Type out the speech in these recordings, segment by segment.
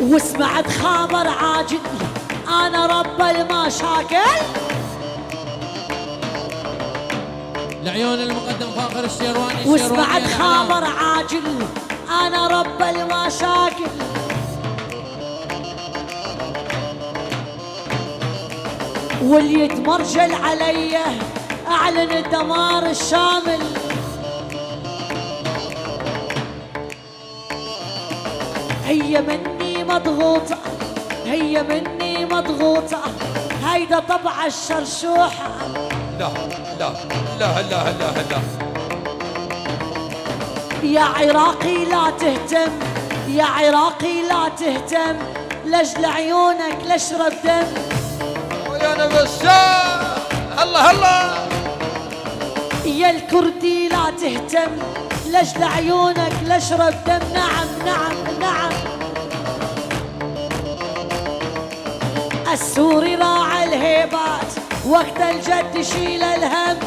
وسمعت خبر عاجل انا رب المشاكل. لعيون المقدم فاخر الشيرواني. وسمعت خبر عاجل انا رب المشاكل. واللي يتمرجل علي اعلن الدمار الشامل. هي مني مضغوطة هي مني مضغوطة هيدا طبع الشرشوحة. لا لا لا لا لا لا يا عراقي لا تهتم يا عراقي لا تهتم لجل عيونك لاشرب دم. ويا نبشار الله الله. يا الكردي لا تهتم لجل عيونك لاشرب دم. نعم نعم نعم. السوري راعى الهيبات وقت الجد يشيل الهم.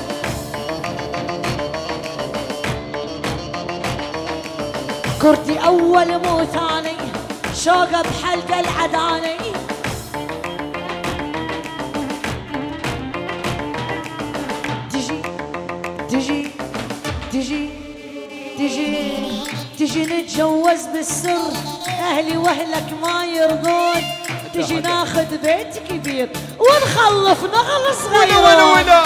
كردي اول مو ثاني شوقه بحلقه العداني. تجي تجي تجي تجي تجي نتجوز بالسر اهلي واهلك ما يرضون. تجي ناخذ بيت كبير ونخلف نغل صغير. ولا